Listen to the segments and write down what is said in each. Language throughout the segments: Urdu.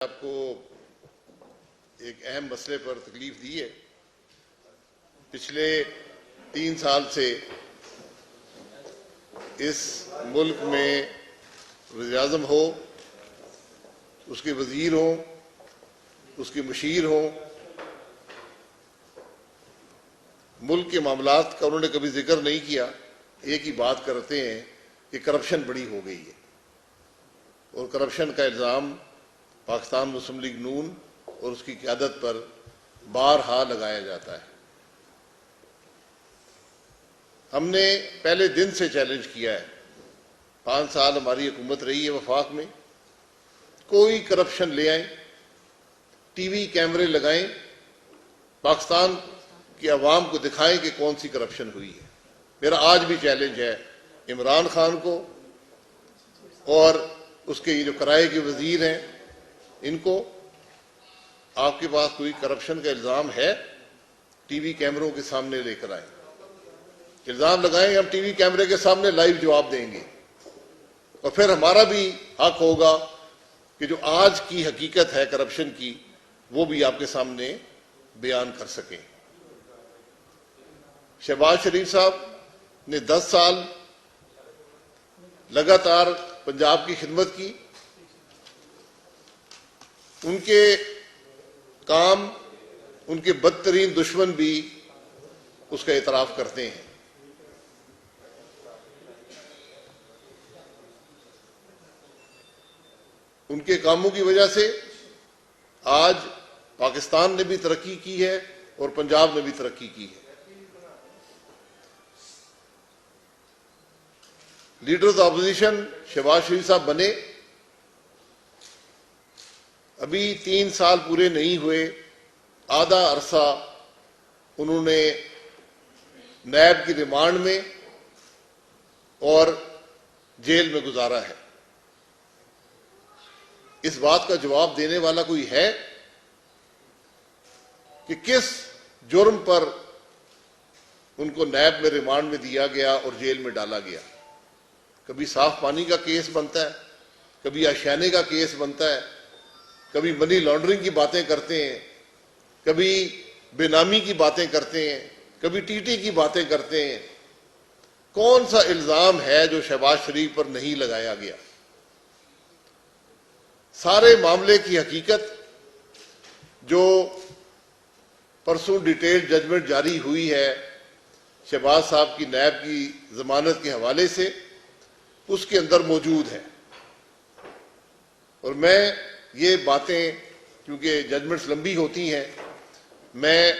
آپ کو ایک اہم مسئلے پر تکلیف دی ہے۔ پچھلے 3 سال سے اس ملک میں وزیر اعظم ہو، اس کے وزیر ہوں، اس کے مشیر ہوں، ملک کے معاملات کا انہوں نے کبھی ذکر نہیں کیا۔ ایک ہی بات کرتے ہیں کہ کرپشن بڑی ہو گئی ہے، اور کرپشن کا الزام پاکستان مسلم لیگ نون اور اس کی قیادت پر بارہا لگایا جاتا ہے۔ ہم نے پہلے دن سے چیلنج کیا ہے، 5 سال ہماری حکومت رہی ہے وفاق میں، کوئی کرپشن لے آئیں، ٹی وی کیمرے لگائیں، پاکستان کی عوام کو دکھائیں کہ کون سی کرپشن ہوئی ہے۔ میرا آج بھی چیلنج ہے عمران خان کو اور اس کے یہ جو کرائے کے وزیر ہیں ان کو، آپ کے پاس کوئی کرپشن کا الزام ہے، ٹی وی کیمروں کے سامنے لے کر آئیں، الزام لگائیں، ہم ٹی وی کیمرے کے سامنے لائیو جواب دیں گے، اور پھر ہمارا بھی حق ہوگا کہ جو آج کی حقیقت ہے کرپشن کی وہ بھی آپ کے سامنے بیان کر سکیں۔ شہباز شریف صاحب نے 10 سال لگاتار پنجاب کی خدمت کی، ان کے کام ان کے بدترین دشمن بھی اس کا اعتراف کرتے ہیں۔ ان کے کاموں کی وجہ سے آج پاکستان نے بھی ترقی کی ہے اور پنجاب نے بھی ترقی کی ہے۔ لیڈرز اپوزیشن شہباز شریف صاحب بنے، ابھی 3 سال پورے نہیں ہوئے، آدھا عرصہ انہوں نے نیب کی ریمانڈ میں اور جیل میں گزارا ہے۔ اس بات کا جواب دینے والا کوئی ہے کہ کس جرم پر ان کو نیب میں ریمانڈ میں دیا گیا اور جیل میں ڈالا گیا؟ کبھی صاف پانی کا کیس بنتا ہے، کبھی آشیانے کا کیس بنتا ہے، کبھی منی لانڈرنگ کی باتیں کرتے ہیں، کبھی بے نامی کی باتیں کرتے ہیں، کبھی ٹی ٹی کی باتیں کرتے ہیں۔ کون سا الزام ہے جو شہباز شریف پر نہیں لگایا گیا؟ سارے معاملے کی حقیقت جو پرسوں ڈیٹیل ججمنٹ جاری ہوئی ہے شہباز صاحب کی نیب کی ضمانت کے حوالے سے، اس کے اندر موجود ہے، اور میں یہ باتیں کیونکہ ججمنٹس لمبی ہوتی ہیں، میں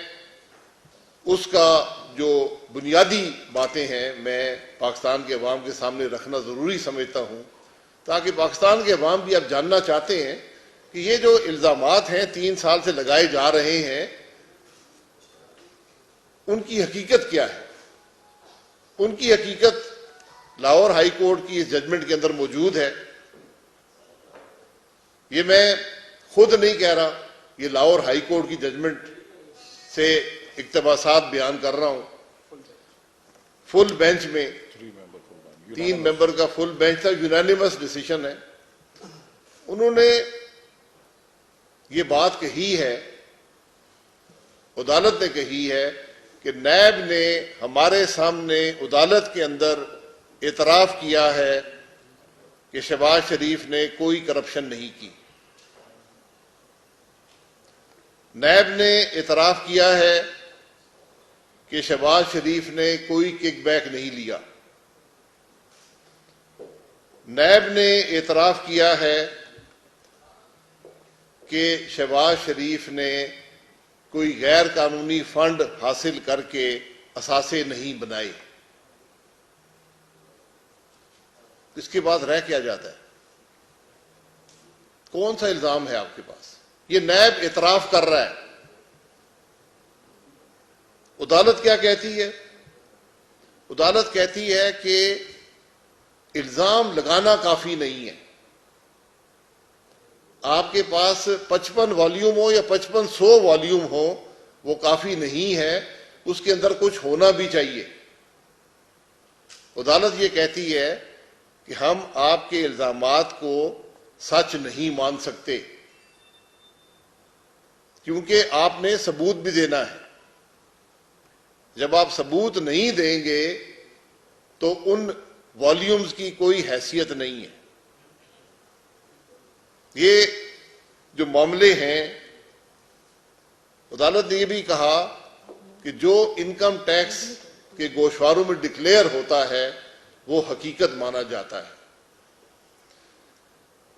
اس کا جو بنیادی باتیں ہیں میں پاکستان کے عوام کے سامنے رکھنا ضروری سمجھتا ہوں، تاکہ پاکستان کے عوام بھی اب جاننا چاہتے ہیں کہ یہ جو الزامات ہیں 3 سال سے لگائے جا رہے ہیں ان کی حقیقت کیا ہے۔ ان کی حقیقت لاہور ہائی کورٹ کی اس ججمنٹ کے اندر موجود ہے۔ یہ میں خود نہیں کہہ رہا، یہ لاہور ہائی کورٹ کی ججمنٹ سے اقتباسات بیان کر رہا ہوں۔ فل بینچ میں 3 ممبر کا فل بینچ تھا، یونانیمس ڈیسیشن ہے۔ انہوں نے یہ بات کہی ہے، عدالت نے کہی ہے کہ نیب نے ہمارے سامنے عدالت کے اندر اعتراف کیا ہے کہ شہباز شریف نے کوئی کرپشن نہیں کی۔ نیب نے اعتراف کیا ہے کہ شہباز شریف نے کوئی کک بیک نہیں لیا۔ نیب نے اعتراف کیا ہے کہ شہباز شریف نے کوئی غیر قانونی فنڈ حاصل کر کے اثاثے نہیں بنائے۔ اس کے بعد رہ کیا جاتا ہے؟ کون سا الزام ہے آپ کے پاس؟ یہ نیب اعتراف کر رہا ہے۔ عدالت کیا کہتی ہے؟ عدالت کہتی ہے کہ الزام لگانا کافی نہیں ہے، آپ کے پاس 55 والیوم ہو یا 5500 والیوم ہو وہ کافی نہیں ہے، اس کے اندر کچھ ہونا بھی چاہیے۔ عدالت یہ کہتی ہے کہ ہم آپ کے الزامات کو سچ نہیں مان سکتے، کیونکہ آپ نے ثبوت بھی دینا ہے. جب آپ ثبوت نہیں دیں گے تو ان والیومز کی کوئی حیثیت نہیں ہے. یہ جو معاملے ہیں، عدالت نے یہ بھی کہا کہ جو انکم ٹیکس کے گوشواروں میں ڈکلیئر ہوتا ہے وہ حقیقت مانا جاتا ہے.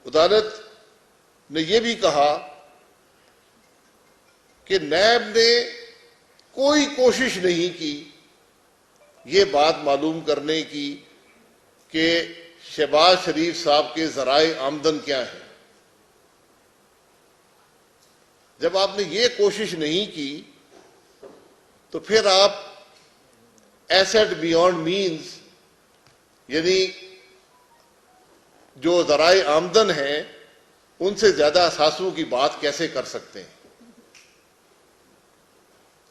عدالت نے یہ بھی کہا کہ نیب نے کوئی کوشش نہیں کی یہ بات معلوم کرنے کی کہ شہباز شریف صاحب کے ذرائع آمدن کیا ہیں. جب آپ نے یہ کوشش نہیں کی تو پھر آپ ایسٹ بیونڈ مینز، یعنی جو ذرائع آمدن ہیں ان سے زیادہ اثاثوں کی بات کیسے کر سکتے ہیں؟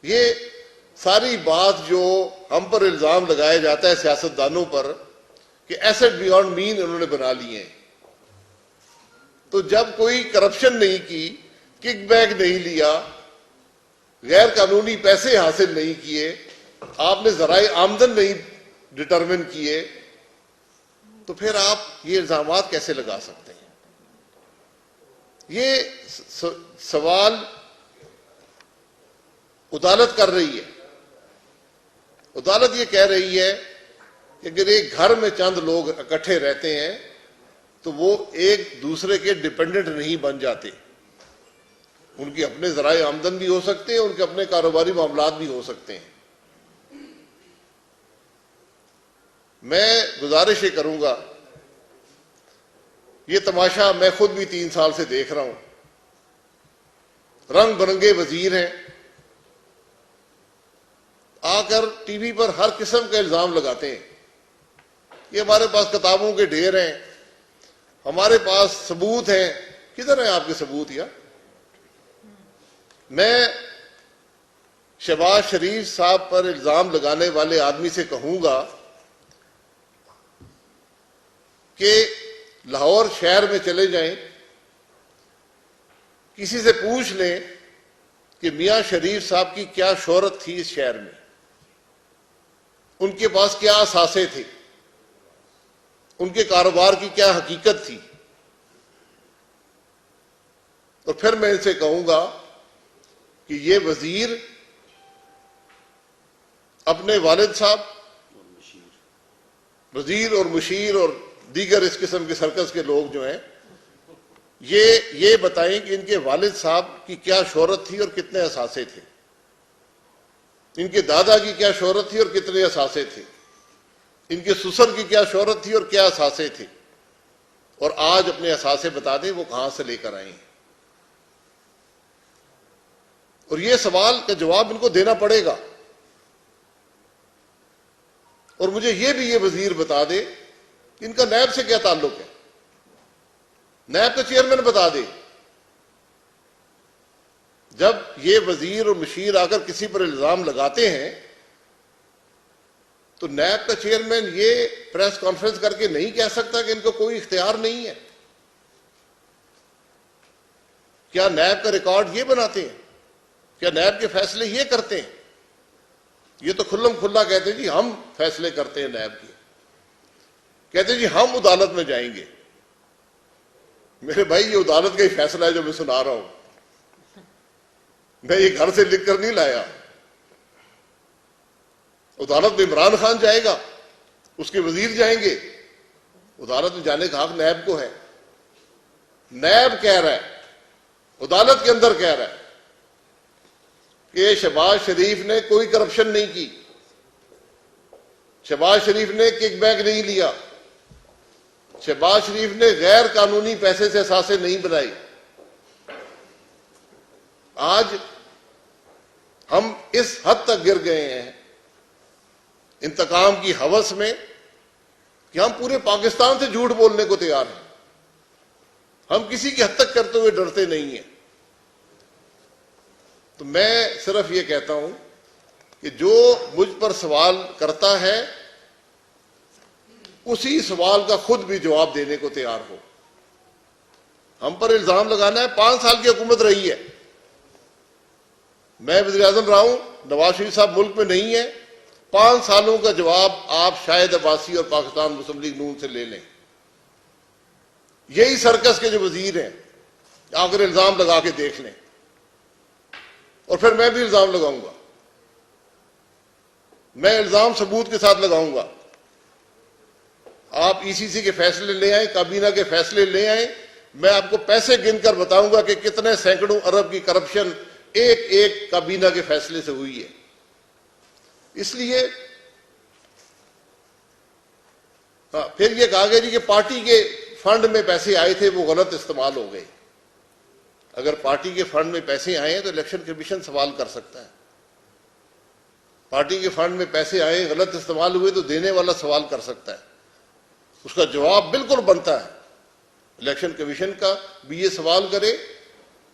یہ ساری بات جو ہم پر الزام لگایا جاتا ہے سیاستدانوں پر کہ ایسٹ بیونڈ مین انہوں نے بنا لیے ہیں، تو جب کوئی کرپشن نہیں کی، کک بیک نہیں لیا، غیر قانونی پیسے حاصل نہیں کیے، آپ نے ذرائع آمدن نہیں ڈٹرمن کیے، تو پھر آپ یہ الزامات کیسے لگا سکتے ہیں؟ یہ سوال عدالت کر رہی ہے. عدالت یہ کہہ رہی ہے کہ اگر ایک گھر میں چند لوگ اکٹھے رہتے ہیں تو وہ ایک دوسرے کے ڈیپینڈنٹ نہیں بن جاتے. ان کے اپنے ذرائع آمدن بھی ہو سکتے ہیں، ان کے اپنے کاروباری معاملات بھی ہو سکتے ہیں. میں گزارش یہ کروں گا، یہ تماشا میں خود بھی 3 سال سے دیکھ رہا ہوں. رنگ برنگے وزیر ہیں، آ کر ٹی وی پر ہر قسم کا الزام لگاتے ہیں. یہ ہمارے پاس کتابوں کے ڈھیر ہیں، ہمارے پاس ثبوت ہیں. کدھر ہیں آپ کے ثبوت؟ یا میں شہباز شریف صاحب پر الزام لگانے والے آدمی سے کہوں گا کہ لاہور شہر میں چلے جائیں، کسی سے پوچھ لیں کہ میاں شریف صاحب کی کیا شہرت تھی اس شہر میں، ان کے پاس کیا اثاثے تھے، ان کے کاروبار کی کیا حقیقت تھی. اور پھر میں ان سے کہوں گا کہ یہ وزیر اپنے والد صاحب، وزیر اور مشیر اور دیگر اس قسم کے سرکس کے لوگ جو ہیں، یہ بتائیں کہ ان کے والد صاحب کی کیا شہرت تھی اور کتنے اثاثے تھے، ان کے دادا کی کیا شہرت تھی اور کتنے اثاثے تھے، ان کے سسر کی کیا شہرت تھی اور کیا اثاثے تھے، اور آج اپنے اثاثے بتا دیں وہ کہاں سے لے کر آئے ہیں. اور یہ سوال کا جواب ان کو دینا پڑے گا. اور مجھے یہ وزیر بتا دے کہ ان کا نیب سے کیا تعلق ہے، نیب کا چیئرمین بتا دے. جب یہ وزیر اور مشیر آ کر کسی پر الزام لگاتے ہیں تو نیب کا چیئرمین یہ پریس کانفرنس کر کے نہیں کہہ سکتا کہ ان کو کوئی اختیار نہیں ہے. کیا نیب کا ریکارڈ یہ بناتے ہیں؟ کیا نیب کے فیصلے یہ کرتے ہیں؟ یہ تو کھلم کھلا کہتے ہیں جی ہم فیصلے کرتے ہیں نیب کے، کہتے ہیں جی ہم عدالت میں جائیں گے. میرے بھائی یہ عدالت کا ہی فیصلہ ہے جو میں سنا رہا ہوں، میں یہ گھر سے لکھ کر نہیں لایا. عدالت میں عمران خان جائے گا، اس کے وزیر جائیں گے، عدالت میں جانے کا حق نیب کو ہے. نیب کہہ رہا ہے، عدالت کے اندر کہہ رہا ہے کہ شہباز شریف نے کوئی کرپشن نہیں کی، شہباز شریف نے کک بیک نہیں لیا، شہباز شریف نے غیر قانونی پیسے سے اثاثے نہیں بنائے. آج ہم اس حد تک گر گئے ہیں انتقام کی ہوس میں کہ ہم پورے پاکستان سے جھوٹ بولنے کو تیار ہیں. ہم کسی کی حد تک کرتے ہوئے ڈرتے نہیں ہیں. تو میں صرف یہ کہتا ہوں کہ جو مجھ پر سوال کرتا ہے اسی سوال کا خود بھی جواب دینے کو تیار ہو. ہم پر الزام لگانا ہے 5 سال کی حکومت رہی ہے، میں وزیر اعظم رہا ہوں، نواز شریف صاحب ملک میں نہیں ہے، 5 سالوں کا جواب آپ شاہد عباسی اور پاکستان مسلم لیگ نون سے لے لیں۔ یہی سرکس کے جو وزیر ہیں، اگر الزام لگا کے دیکھ لیں، اور پھر میں بھی الزام لگاؤں گا، میں الزام ثبوت کے ساتھ لگاؤں گا۔ آپ ای سی سی کے فیصلے لے آئیں، کابینہ کے فیصلے لے آئیں، میں آپ کو پیسے گن کر بتاؤں گا کہ کتنے سینکڑوں ارب کی کرپشن ایک ایک کابینہ کے فیصلے سے ہوئی ہے۔ اس لیے پھر یہ کہا گیا جی کہ پارٹی کے فنڈ میں پیسے آئے تھے، وہ غلط استعمال ہو گئے۔ اگر پارٹی کے فنڈ میں پیسے آئے ہیں تو الیکشن کمیشن سوال کر سکتا ہے۔ پارٹی کے فنڈ میں پیسے آئے، غلط استعمال ہوئے تو دینے والا سوال کر سکتا ہے، اس کا جواب بالکل بنتا ہے۔ الیکشن کمیشن کا بھی یہ سوال کرے،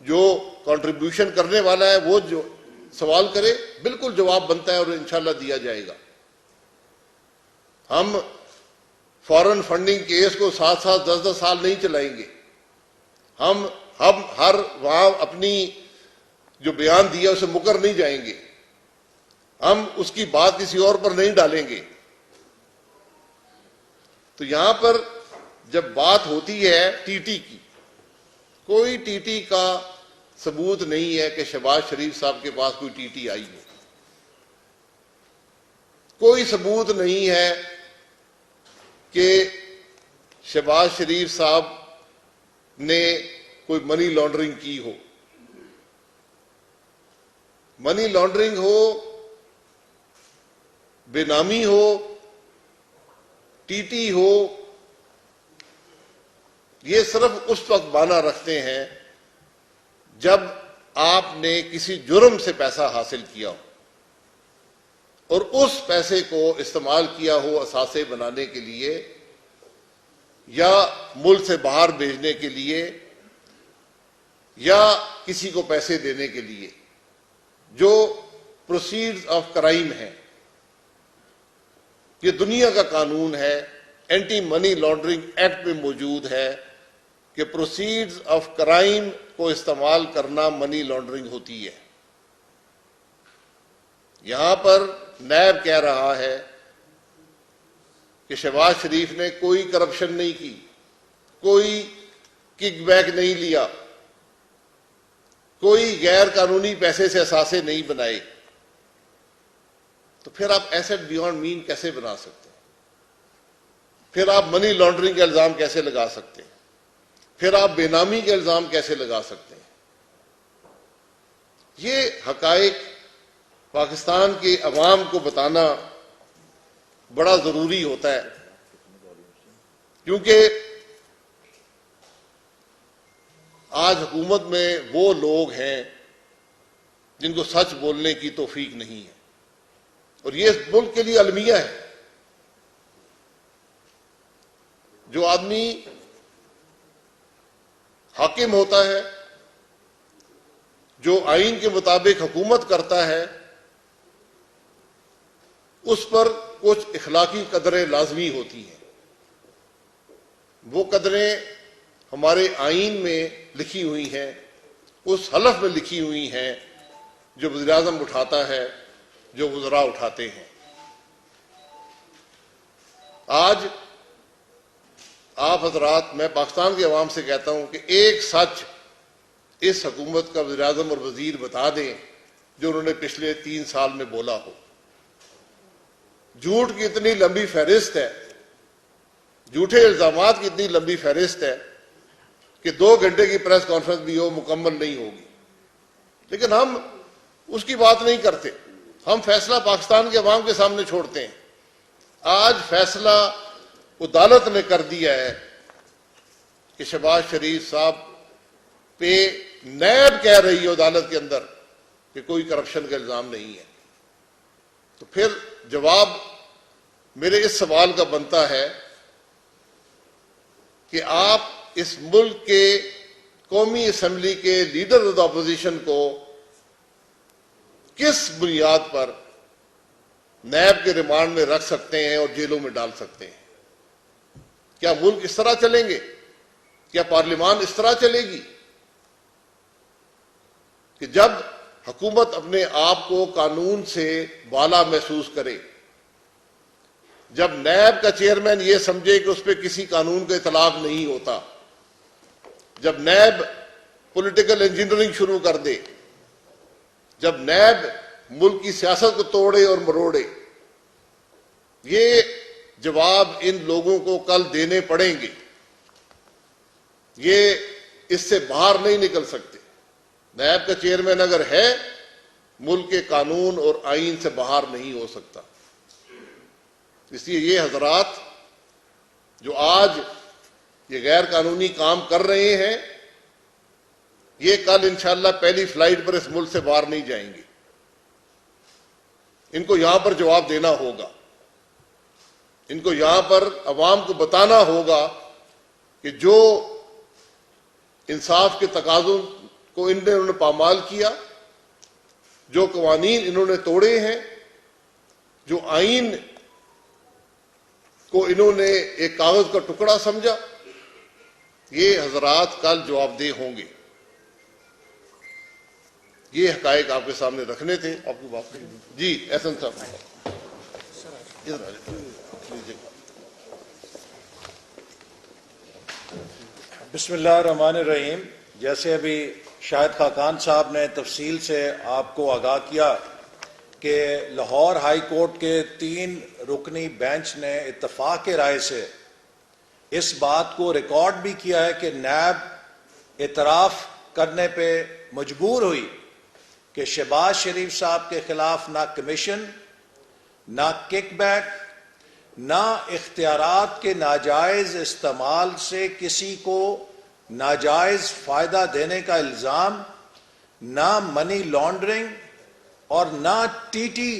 جو کنٹریبیوشن کرنے والا ہے وہ جو سوال کرے، بالکل جواب بنتا ہے اور انشاءاللہ دیا جائے گا۔ ہم فارن فنڈنگ کیس کو 7 10 سال نہیں چلائیں گے۔ ہم ہر وہاں اپنی جو بیان دیا اسے مکر نہیں جائیں گے، ہم اس کی بات کسی اور پر نہیں ڈالیں گے۔ تو یہاں پر جب بات ہوتی ہے ٹی ٹی کی، کوئی ٹی ٹی کا ثبوت نہیں ہے کہ شہباز شریف صاحب کے پاس کوئی ٹی ٹی آئی ہو، کوئی ثبوت نہیں ہے کہ شہباز شریف صاحب نے کوئی منی لانڈرنگ کی ہو۔ منی لانڈرنگ ہو، بے نامی ہو، ٹی ٹی ہو، یہ صرف اس وقت بانا رکھتے ہیں جب آپ نے کسی جرم سے پیسہ حاصل کیا ہو اور اس پیسے کو استعمال کیا ہو اثاثے بنانے کے لیے یا ملک سے باہر بھیجنے کے لیے یا کسی کو پیسے دینے کے لیے، جو پروسیڈز آف کرائم ہیں۔ یہ دنیا کا قانون ہے، اینٹی منی لانڈرنگ ایکٹ میں موجود ہے کہ پروسیڈز آف کرائم کو استعمال کرنا منی لانڈرنگ ہوتی ہے۔ یہاں پر نیب کہہ رہا ہے کہ شہباز شریف نے کوئی کرپشن نہیں کی، کوئی کک بیک نہیں لیا، کوئی غیر قانونی پیسے سے اثاثے نہیں بنائے۔ تو پھر آپ ایسٹ بیونڈ مین کیسے بنا سکتے ہیں؟ پھر آپ منی لانڈرنگ کا الزام کیسے لگا سکتے ہیں؟ پھر آپ بے نامی کے الزام کیسے لگا سکتے ہیں؟ یہ حقائق پاکستان کے عوام کو بتانا بڑا ضروری ہوتا ہے، کیونکہ آج حکومت میں وہ لوگ ہیں جن کو سچ بولنے کی توفیق نہیں ہے، اور یہ اس ملک کے لیے المیہ ہے۔ جو آدمی حاکم ہوتا ہے، جو آئین کے مطابق حکومت کرتا ہے، اس پر کچھ اخلاقی قدریں لازمی ہوتی ہیں۔ وہ قدریں ہمارے آئین میں لکھی ہوئی ہیں، اس حلف میں لکھی ہوئی ہیں جو وزیر اعظم اٹھاتا ہے، جو وزراء اٹھاتے ہیں۔ آج آپ حضرات، میں پاکستان کے عوام سے کہتا ہوں کہ ایک سچ اس حکومت کا وزیر اعظم اور وزیر بتا دیں جو انہوں نے پچھلے 3 سال میں بولا ہو۔ جھوٹ کی اتنی لمبی فہرست ہے، جھوٹے الزامات کی اتنی لمبی فہرست ہے کہ 2 گھنٹے کی پریس کانفرنس بھی ہو مکمل نہیں ہوگی، لیکن ہم اس کی بات نہیں کرتے۔ ہم فیصلہ پاکستان کے عوام کے سامنے چھوڑتے ہیں۔ آج فیصلہ عدالت نے کر دیا ہے کہ شہباز شریف صاحب پہ نیب کہہ رہی ہے عدالت کے اندر کہ کوئی کرپشن کا الزام نہیں ہے۔ تو پھر جواب میرے اس سوال کا بنتا ہے کہ آپ اس ملک کے قومی اسمبلی کے لیڈر آف دا اپوزیشن کو کس بنیاد پر نیب کے ریمانڈ میں رکھ سکتے ہیں اور جیلوں میں ڈال سکتے ہیں؟ کیا ملک اس طرح چلیں گے؟ کیا پارلیمان اس طرح چلے گی کہ جب حکومت اپنے آپ کو قانون سے بالا محسوس کرے، جب نیب کا چیئرمین یہ سمجھے کہ اس پہ کسی قانون کا اطلاق نہیں ہوتا، جب نیب پولیٹیکل انجینئرنگ شروع کر دے، جب نیب ملک کی سیاست کو توڑے اور مروڑے، یہ جواب ان لوگوں کو کل دینے پڑیں گے. یہ اس سے باہر نہیں نکل سکتے. نیب کا چیئرمین اگر ہے، ملک کے قانون اور آئین سے باہر نہیں ہو سکتا. اس لیے یہ حضرات جو آج یہ غیر قانونی کام کر رہے ہیں، یہ کل انشاءاللہ پہلی فلائٹ پر اس ملک سے باہر نہیں جائیں گے. ان کو یہاں پر جواب دینا ہوگا. ان کو یہاں پر عوام کو بتانا ہوگا کہ جو انصاف کے تقاضوں کو انہوں نے پامال کیا، جو قوانین انہوں نے توڑے ہیں، جو آئین کو انہوں نے ایک کاغذ کا ٹکڑا سمجھا، یہ حضرات کل جواب دہ ہوں گے. یہ حقائق آپ کے سامنے رکھنے تھے. آپ کی بات جی احسن صاحب ادھر آ جائیں. بسم اللہ الرحمن الرحیم. جیسے ابھی شاہد خاقان صاحب نے تفصیل سے آپ کو آگاہ کیا کہ لاہور ہائی کورٹ کے 3 رکنی بینچ نے اتفاق کے رائے سے اس بات کو ریکارڈ بھی کیا ہے کہ نیب اعتراف کرنے پہ مجبور ہوئی کہ شہباز شریف صاحب کے خلاف نہ کمیشن، نہ کک بیک، نہ اختیارات کے ناجائز استعمال سے کسی کو ناجائز فائدہ دینے کا الزام، نہ منی لانڈرنگ اور نہ ٹی ٹی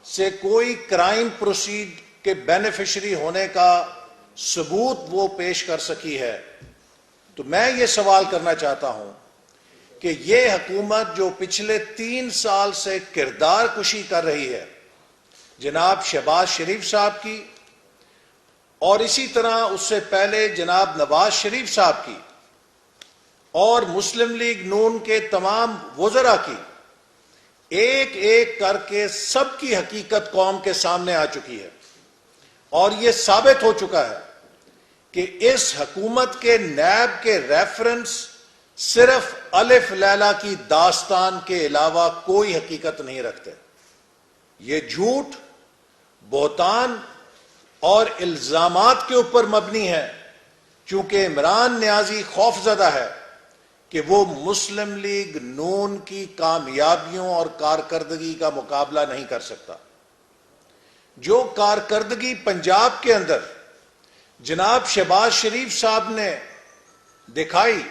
سے کوئی کرائم پروسیڈ کے بینیفیشری ہونے کا ثبوت وہ پیش کر سکی ہے. تو میں یہ سوال کرنا چاہتا ہوں کہ یہ حکومت جو پچھلے 3 سال سے کردار کشی کر رہی ہے جناب شہباز شریف صاحب کی، اور اسی طرح اس سے پہلے جناب نواز شریف صاحب کی، اور مسلم لیگ نون کے تمام وزراء کی، ایک ایک کر کے سب کی حقیقت قوم کے سامنے آ چکی ہے. اور یہ ثابت ہو چکا ہے کہ اس حکومت کے نیب کے ریفرنس صرف الف لیلا کی داستان کے علاوہ کوئی حقیقت نہیں رکھتے. یہ جھوٹ، بہتان اور الزامات کے اوپر مبنی ہے، چونکہ عمران نیازی خوفزدہ ہے کہ وہ مسلم لیگ نون کی کامیابیوں اور کارکردگی کا مقابلہ نہیں کر سکتا. جو کارکردگی پنجاب کے اندر جناب شہباز شریف صاحب نے دکھائی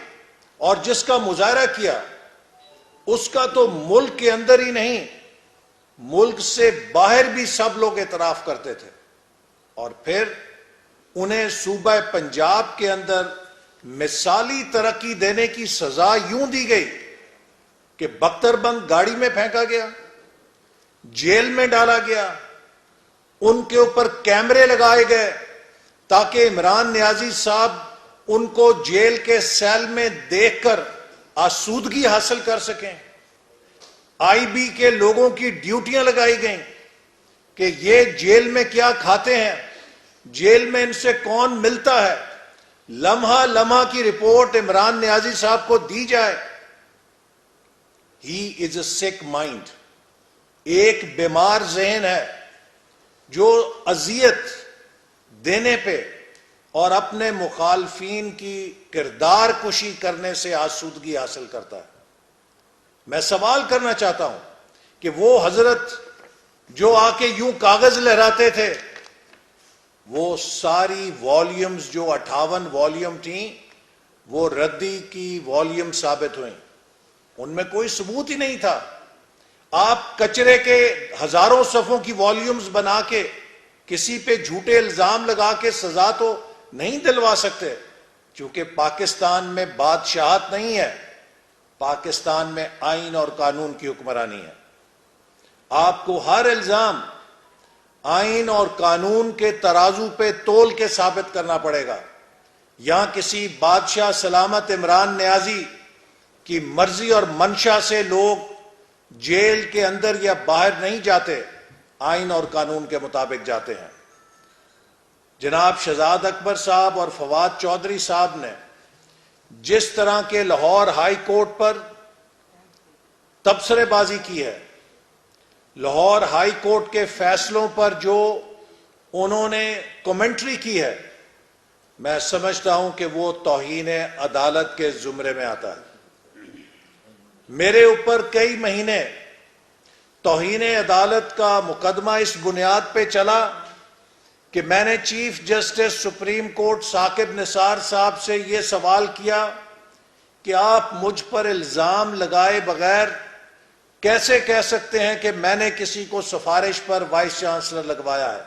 اور جس کا مظاہرہ کیا، اس کا تو ملک کے اندر ہی نہیں، ملک سے باہر بھی سب لوگ اعتراف کرتے تھے. اور پھر انہیں صوبہ پنجاب کے اندر مثالی ترقی دینے کی سزا یوں دی گئی کہ بختر بند گاڑی میں پھینکا گیا، جیل میں ڈالا گیا، ان کے اوپر کیمرے لگائے گئے تاکہ عمران نیازی صاحب ان کو جیل کے سیل میں دیکھ کر آسودگی حاصل کر سکیں. آئی بی کے لوگوں کی ڈیوٹیاں لگائی گئیں کہ یہ جیل میں کیا کھاتے ہیں، جیل میں ان سے کون ملتا ہے، لمحہ لمحہ کی رپورٹ عمران نیازی صاحب کو دی جائے. ہی از اے سک مائنڈ، ایک بیمار ذہن ہے جو اذیت دینے پہ اور اپنے مخالفین کی کردار کشی کرنے سے آسودگی حاصل کرتا ہے. میں سوال کرنا چاہتا ہوں کہ وہ حضرت جو آ کے یوں کاغذ لہراتے تھے، وہ ساری والیومز جو 58 والیوم تھیں وہ ردی کی والیوم ثابت ہوئیں. ان میں کوئی ثبوت ہی نہیں تھا. آپ کچرے کے ہزاروں صفوں کی والیومز بنا کے کسی پہ جھوٹے الزام لگا کے سزا تو نہیں دلوا سکتے، چونکہ پاکستان میں بادشاہت نہیں ہے، پاکستان میں آئین اور قانون کی حکمرانی ہے. آپ کو ہر الزام آئین اور قانون کے ترازو پہ تول کے ثابت کرنا پڑے گا. یہاں کسی بادشاہ سلامت عمران نیازی کی مرضی اور منشا سے لوگ جیل کے اندر یا باہر نہیں جاتے، آئین اور قانون کے مطابق جاتے ہیں۔ جناب شہزاد اکبر صاحب اور فواد چودھری صاحب نے جس طرح کے لاہور ہائی کورٹ پر تبصرے بازی کی ہے، لاہور ہائی کورٹ کے فیصلوں پر جو انہوں نے کمنٹری کی ہے، میں سمجھتا ہوں کہ وہ توہین عدالت کے زمرے میں آتا ہے۔ میرے اوپر کئی مہینے توہین عدالت کا مقدمہ اس بنیاد پہ چلا کہ میں نے chief justice supreme court Saqib Nisar صاحب سے یہ سوال کیا کہ آپ مجھ پر الزام لگائے بغیر کیسے کہہ سکتے ہیں کہ میں نے کسی کو سفارش پر وائس چانسلر لگوایا ہے؟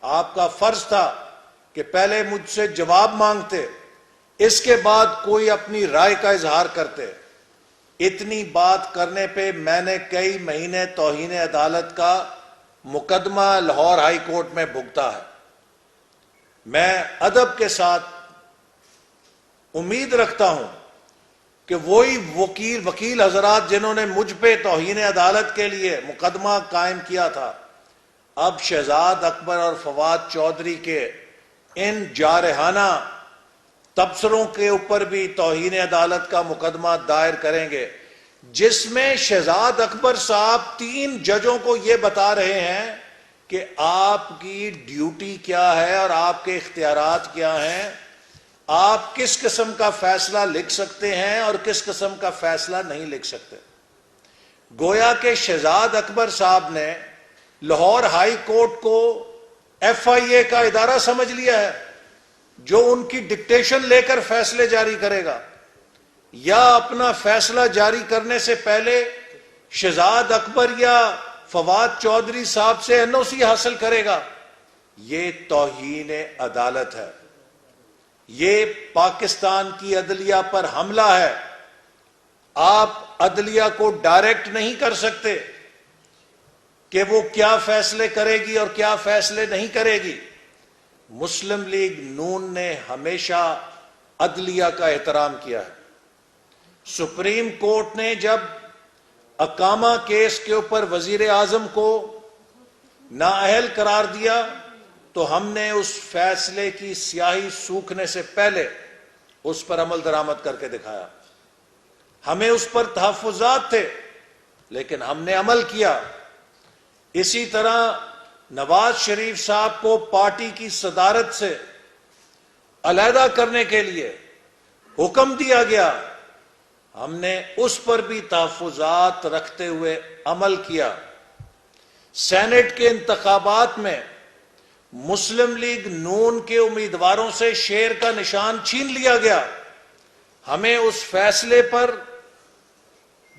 آپ کا فرض تھا کہ پہلے مجھ سے جواب مانگتے، اس کے بعد کوئی اپنی رائے کا اظہار کرتے۔ اتنی بات کرنے پہ میں نے کئی مہینے توہین عدالت کا مقدمہ لاہور ہائی کورٹ میں بھگتا ہے۔ میں ادب کے ساتھ امید رکھتا ہوں کہ وہی وکیل حضرات جنہوں نے مجھ پہ توہین عدالت کے لیے مقدمہ قائم کیا تھا، اب شہزاد اکبر اور فواد چودھری کے ان جارحانہ تبصروں کے اوپر بھی توہین عدالت کا مقدمہ دائر کریں گے، جس میں شہزاد اکبر صاحب 3 ججوں کو یہ بتا رہے ہیں کہ آپ کی ڈیوٹی کیا ہے اور آپ کے اختیارات کیا ہیں، آپ کس قسم کا فیصلہ لکھ سکتے ہیں اور کس قسم کا فیصلہ نہیں لکھ سکتے۔ گویا کہ شہزاد اکبر صاحب نے لاہور ہائی کورٹ کو FIA کا ادارہ سمجھ لیا ہے جو ان کی ڈکٹیشن لے کر فیصلے جاری کرے گا، یا اپنا فیصلہ جاری کرنے سے پہلے شہزاد اکبر یا فواد چودھری صاحب سے NOC حاصل کرے گا۔ یہ توہین عدالت ہے، یہ پاکستان کی عدلیہ پر حملہ ہے۔ آپ عدلیہ کو ڈائریکٹ نہیں کر سکتے کہ وہ کیا فیصلے کرے گی اور کیا فیصلے نہیں کرے گی۔ مسلم لیگ نون نے ہمیشہ عدلیہ کا احترام کیا ہے۔ سپریم کورٹ نے جب اقامہ کیس کے اوپر وزیر اعظم کو نااہل قرار دیا تو ہم نے اس فیصلے کی سیاہی سوکھنے سے پہلے اس پر عمل درآمد کر کے دکھایا۔ ہمیں اس پر تحفظات تھے لیکن ہم نے عمل کیا۔ اسی طرح نواز شریف صاحب کو پارٹی کی صدارت سے علیحدہ کرنے کے لیے حکم دیا گیا، ہم نے اس پر بھی تحفظات رکھتے ہوئے عمل کیا۔ سینٹ کے انتخابات میں مسلم لیگ نون کے امیدواروں سے شیر کا نشان چھین لیا گیا، ہمیں اس فیصلے پر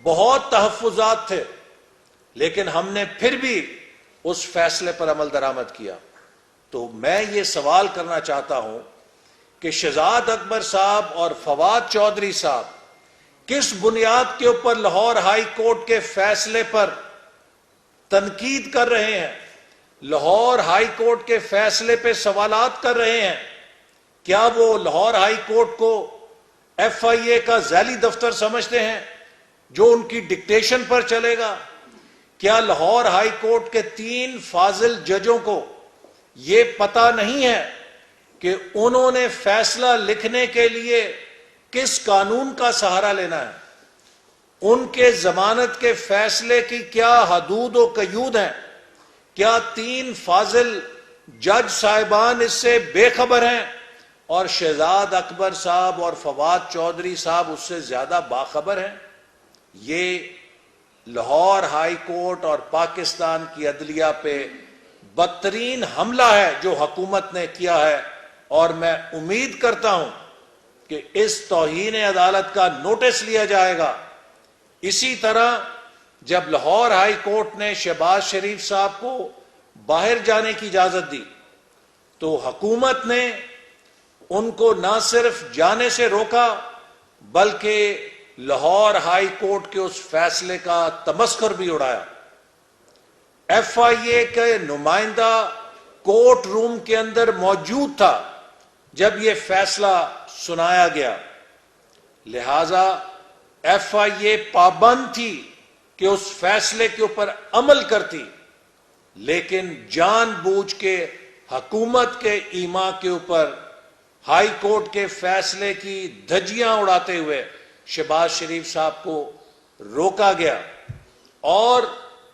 بہت تحفظات تھے لیکن ہم نے پھر بھی اس فیصلے پر عمل درآمد کیا۔ تو میں یہ سوال کرنا چاہتا ہوں کہ شہزاد اکبر صاحب اور فواد چودھری صاحب کس بنیاد کے اوپر لاہور ہائی کورٹ کے فیصلے پر تنقید کر رہے ہیں، لاہور ہائی کورٹ کے فیصلے پہ سوالات کر رہے ہیں؟ کیا وہ لاہور ہائی کورٹ کو FIA کا ذیلی دفتر سمجھتے ہیں جو ان کی ڈکٹیشن پر چلے گا؟ کیا لاہور ہائی کورٹ کے 3 فاضل ججوں کو یہ پتہ نہیں ہے کہ انہوں نے فیصلہ لکھنے کے لیے کس قانون کا سہارا لینا ہے؟ ان کے ضمانت کے فیصلے کی کیا حدود و قیود ہیں؟ کیا 3 فاضل جج صاحبان اس سے بے خبر ہیں اور شہزاد اکبر صاحب اور فواد چودھری صاحب اس سے زیادہ باخبر ہیں؟ یہ لاہور ہائی کورٹ اور پاکستان کی عدلیہ پہ بدترین حملہ ہے جو حکومت نے کیا ہے، اور میں امید کرتا ہوں کہ اس توہین عدالت کا نوٹس لیا جائے گا۔ اسی طرح جب لاہور ہائی کورٹ نے شہباز شریف صاحب کو باہر جانے کی اجازت دی تو حکومت نے ان کو نہ صرف جانے سے روکا بلکہ لاہور ہائی کورٹ کے اس فیصلے کا تمسخر بھی اڑایا۔ FIA کے نمائندہ کورٹ روم کے اندر موجود تھا جب یہ فیصلہ سنایا گیا، لہذا FIA پابند تھی کہ اس فیصلے کے اوپر عمل کرتی، لیکن جان بوجھ کے حکومت کے ایما کے اوپر ہائی کورٹ کے فیصلے کی دھجیاں اڑاتے ہوئے شہباز شریف صاحب کو روکا گیا، اور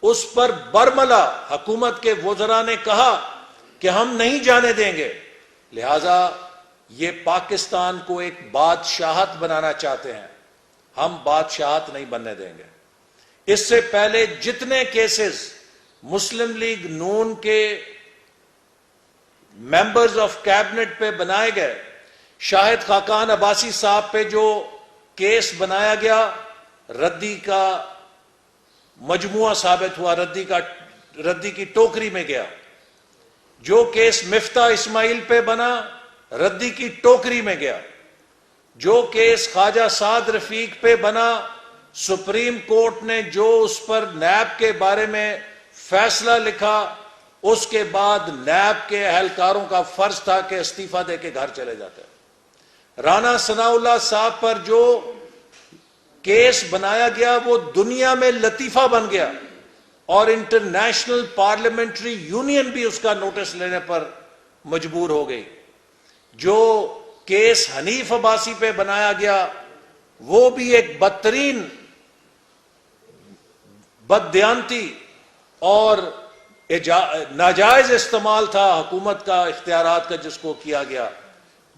اس پر برملا حکومت کے وزراء نے کہا کہ ہم نہیں جانے دیں گے. لہذا یہ پاکستان کو ایک بادشاہت بنانا چاہتے ہیں، ہم بادشاہت نہیں بننے دیں گے. اس سے پہلے جتنے کیسز مسلم لیگ نون کے ممبرز آف کیبنٹ پہ بنائے گئے، شاہد خاقان عباسی صاحب پہ جو کیس بنایا گیا ردی کا مجموعہ ثابت ہوا، ردی کی ٹوکری میں گیا. جو کیس مفتاح اسماعیل پہ بنا ردی کی ٹوکری میں گیا. جو کیس خواجہ سعد رفیق پہ بنا، سپریم کورٹ نے جو اس پر نیب کے بارے میں فیصلہ لکھا، اس کے بعد نیب کے اہلکاروں کا فرض تھا کہ استعفیٰ دے کے گھر چلے جاتے. رانا ثناء اللہ صاحب پر جو کیس بنایا گیا وہ دنیا میں لطیفہ بن گیا، اور انٹرنیشنل پارلیمنٹری یونین بھی اس کا نوٹس لینے پر مجبور ہو گئی. جو کیس حنیف عباسی پہ بنایا گیا وہ بھی ایک بدترین بددیانتی اور ناجائز استعمال تھا حکومت کا اختیارات کا جس کو کیا گیا.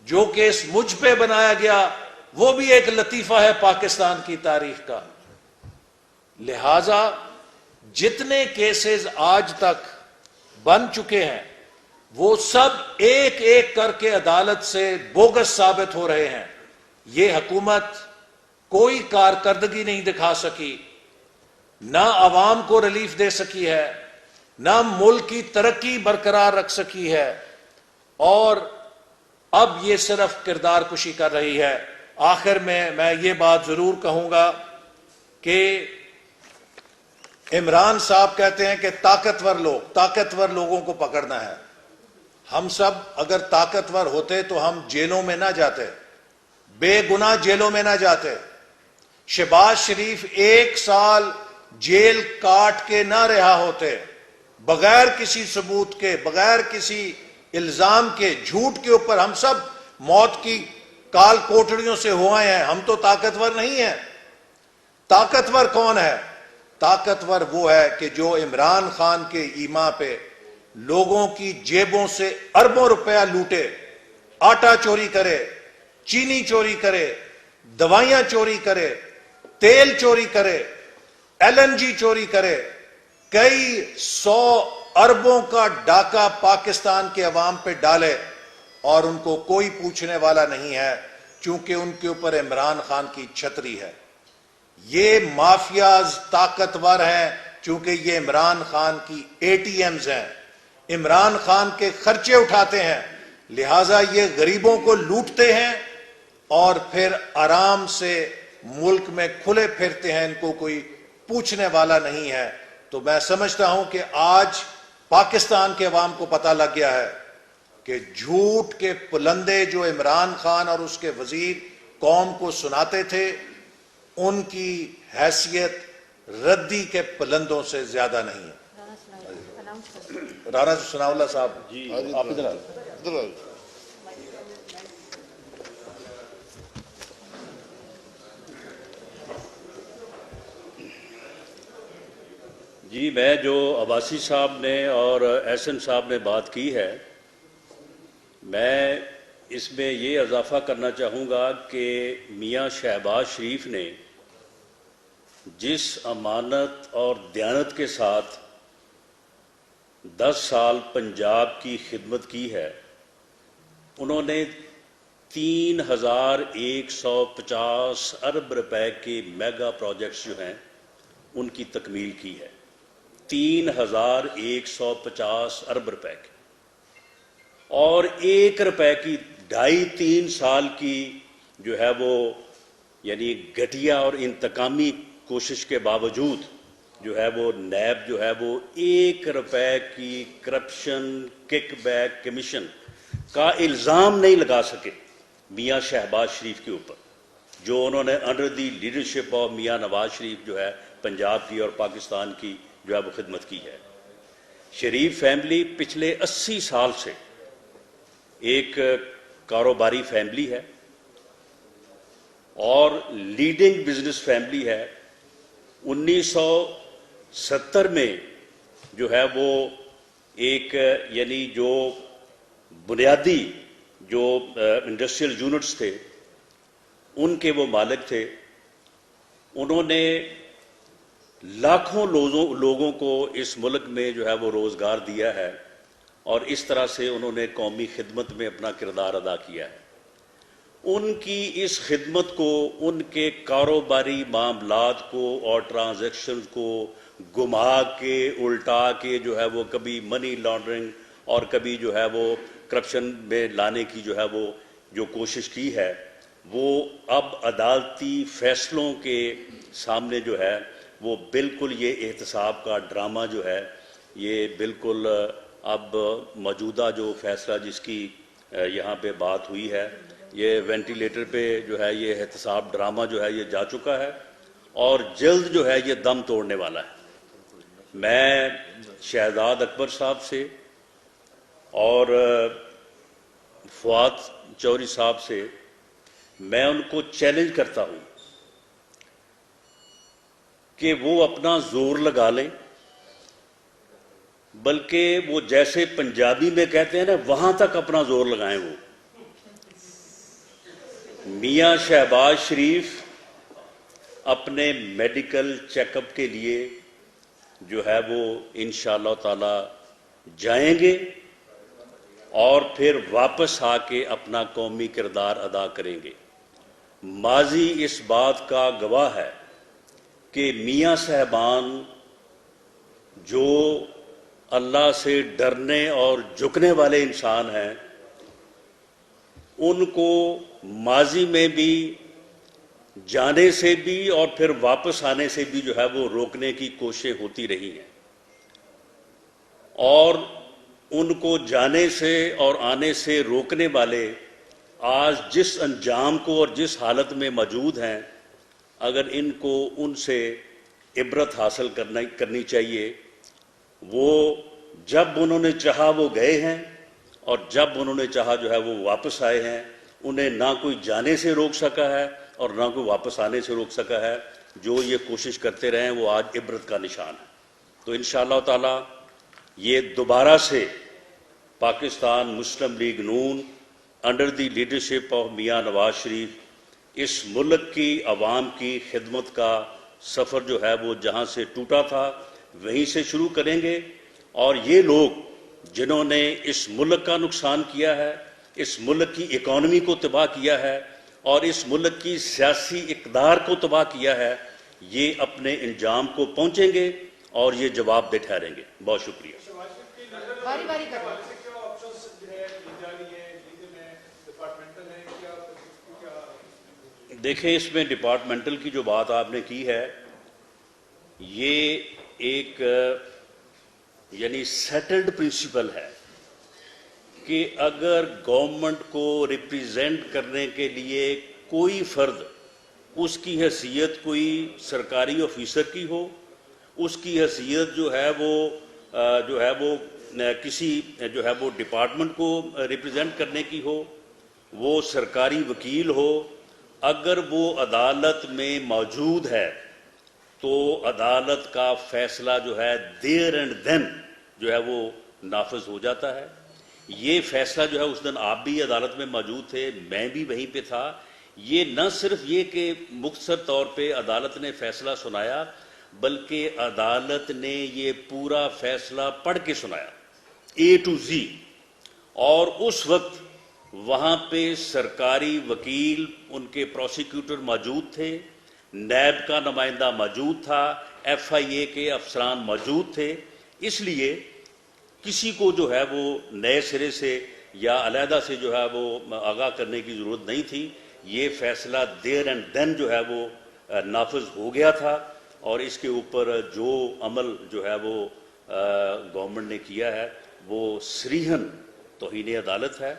جو کیس مجھ پہ بنایا گیا وہ بھی ایک لطیفہ ہے پاکستان کی تاریخ کا. لہذا جتنے کیسز آج تک بن چکے ہیں وہ سب ایک ایک کر کے عدالت سے بوگس ثابت ہو رہے ہیں. یہ حکومت کوئی کارکردگی نہیں دکھا سکی، نہ عوام کو ریلیف دے سکی ہے، نہ ملک کی ترقی برقرار رکھ سکی ہے، اور اب یہ صرف کردار کشی کر رہی ہے. آخر میں یہ بات ضرور کہوں گا کہ عمران صاحب کہتے ہیں کہ طاقتور لوگوں کو پکڑنا ہے. ہم سب اگر طاقتور ہوتے تو ہم جیلوں میں نہ جاتے، بے گناہ جیلوں میں نہ جاتے. شہباز شریف 1 سال جیل کاٹ کے نہ رہا ہوتے، بغیر کسی ثبوت کے، بغیر کسی الزام کے، جھوٹ کے اوپر ہم سب موت کی کال کوٹڑیوں سے ہوئے ہیں. ہم تو طاقتور نہیں ہیں. طاقتور کون ہے؟ طاقتور وہ ہے کہ جو عمران خان کے ایما پہ لوگوں کی جیبوں سے اربوں روپیہ لوٹے، آٹا چوری کرے، چینی چوری کرے، دوائیاں چوری کرے، تیل چوری کرے، LNG چوری کرے، کئی 100 اربوں کا ڈاکہ پاکستان کے عوام پہ ڈالے، اور ان کو کوئی پوچھنے والا نہیں ہے چونکہ ان کے اوپر عمران خان کی چھتری ہے. یہ مافیاز طاقتور ہیں چونکہ یہ عمران خان کی ATMs ہیں، عمران خان کے خرچے اٹھاتے ہیں. لہٰذا یہ غریبوں کو لوٹتے ہیں اور پھر آرام سے ملک میں کھلے پھرتے ہیں، ان کو کوئی پوچھنے والا نہیں ہے. تو میں سمجھتا ہوں کہ آج پاکستان کے عوام کو پتہ لگ گیا ہے کہ جھوٹ کے پلندے جو عمران خان اور اس کے وزیر قوم کو سناتے تھے، ان کی حیثیت ردی کے پلندوں سے زیادہ نہیں ہے. رانا ثناء اللہ صاحب جی آپ ادھر آئیں. جی میں جو عباسی صاحب نے اور احسن صاحب نے بات کی ہے، میں اس میں یہ اضافہ کرنا چاہوں گا کہ میاں شہباز شریف نے جس امانت اور دیانت کے ساتھ 10 سال پنجاب کی خدمت کی ہے، انہوں نے 3150 ارب روپے کے میگا پروجیکٹس جو ہیں ان کی تکمیل کی ہے. 3150 ارب روپے کے، اور 1 روپے کی 2.5-3 سال کی جو ہے وہ یعنی گھٹیا اور انتقامی کوشش کے باوجود جو ہے وہ نیب جو ہے وہ 1 روپے کی کرپشن کک بیک کمیشن کا الزام نہیں لگا سکے میاں شہباز شریف کے اوپر. جو انہوں نے under the leadership of Mian Nawaz شریف جو ہے پنجاب کی اور پاکستان کی جو ہے وہ خدمت کی ہے۔ شریف فیملی پچھلے 80 سال سے ایک کاروباری فیملی ہے اور لیڈنگ بزنس فیملی ہے۔ 1970 میں جو ہے وہ ایک یعنی جو بنیادی جو انڈسٹریل یونٹس تھے ان کے وہ مالک تھے۔ انہوں نے لاکھوں لوگوں کو اس ملک میں جو ہے وہ روزگار دیا ہے اور اس طرح سے انہوں نے قومی خدمت میں اپنا کردار ادا کیا ہے۔ ان کی اس خدمت کو، ان کے کاروباری معاملات کو اور ٹرانزیکشن کو گما کے الٹا کے جو ہے وہ کبھی منی لانڈرنگ اور کبھی جو ہے وہ کرپشن میں لانے کی جو ہے وہ جو کوشش کی ہے، وہ اب عدالتی فیصلوں کے سامنے جو ہے وہ بالکل یہ احتساب کا ڈرامہ جو ہے یہ بالکل اب موجودہ جو فیصلہ جس کی یہاں پہ بات ہوئی ہے، یہ وینٹیلیٹر پہ جو ہے یہ احتساب ڈرامہ جو ہے یہ جا چکا ہے اور جلد جو ہے یہ دم توڑنے والا ہے۔ میں شہزاد اکبر صاحب سے اور فواد چوہدری صاحب سے میں ان کو چیلنج کرتا ہوں کہ وہ اپنا زور لگا لیں، بلکہ وہ جیسے پنجابی میں کہتے ہیں نا وہاں تک اپنا زور لگائیں۔ وہ میاں شہباز شریف اپنے میڈیکل چیک اپ کے لیے جو ہے وہ انشاءاللہ تعالی جائیں گے اور پھر واپس آ کے اپنا قومی کردار ادا کریں گے۔ ماضی اس بات کا گواہ ہے کہ میاں صاحبان جو اللہ سے ڈرنے اور جھکنے والے انسان ہیں، ان کو ماضی میں بھی جانے سے بھی اور پھر واپس آنے سے بھی جو ہے وہ روکنے کی کوششیں ہوتی رہی ہیں، اور ان کو جانے سے اور آنے سے روکنے والے آج جس انجام کو اور جس حالت میں موجود ہیں، اگر ان کو ان سے عبرت حاصل کرنی چاہیے۔ وہ جب انہوں نے چاہا وہ گئے ہیں اور جب انہوں نے چاہا جو ہے وہ واپس آئے ہیں۔ انہیں نہ کوئی جانے سے روک سکا ہے اور نہ کوئی واپس آنے سے روک سکا ہے۔ جو یہ کوشش کرتے رہے ہیں وہ آج عبرت کا نشان ہے۔ تو انشاءاللہ تعالی یہ دوبارہ سے Pakistan Muslim League Noon under the leadership of Mian Nawaz شریف اس ملک کی عوام کی خدمت کا سفر جو ہے وہ جہاں سے ٹوٹا تھا وہیں سے شروع کریں گے، اور یہ لوگ جنہوں نے اس ملک کا نقصان کیا ہے، اس ملک کی اکانومی کو تباہ کیا ہے اور اس ملک کی سیاسی اقدار کو تباہ کیا ہے، یہ اپنے انجام کو پہنچیں گے اور یہ جواب دہ ٹھہریں گے۔ بہت شکریہ۔ دیکھیں، اس میں ڈپارٹمنٹل کی جو بات آپ نے کی ہے، یہ ایک یعنی سیٹلڈ پرنسپل ہے کہ اگر گورنمنٹ کو ریپریزنٹ کرنے کے لیے کوئی فرد اس کی حیثیت کوئی سرکاری آفیسر کی ہو، اس کی حیثیت جو ہے وہ کسی جو ہے وہ ڈپارٹمنٹ کو ریپریزنٹ کرنے کی ہو، وہ سرکاری وکیل ہو، اگر وہ عدالت میں موجود ہے تو عدالت کا فیصلہ جو ہے دیر اینڈ دین جو ہے وہ نافذ ہو جاتا ہے۔ یہ فیصلہ جو ہے اس دن آپ بھی عدالت میں موجود تھے، میں بھی وہیں پہ تھا۔ یہ نہ صرف یہ کہ مختصر طور پہ عدالت نے فیصلہ سنایا، بلکہ عدالت نے یہ پورا فیصلہ پڑھ کے سنایا A to Z، اور اس وقت وہاں پہ سرکاری وکیل، ان کے پروسیکیوٹر موجود تھے، نیب کا نمائندہ موجود تھا، FIA کے افسران موجود تھے۔ اس لیے کسی کو جو ہے وہ نئے سرے سے یا علیحدہ سے جو ہے وہ آگاہ کرنے کی ضرورت نہیں تھی۔ یہ فیصلہ دیر اینڈ دین جو ہے وہ نافذ ہو گیا تھا، اور اس کے اوپر جو عمل جو ہے وہ گورنمنٹ نے کیا ہے وہ صریحاً توہین عدالت ہے،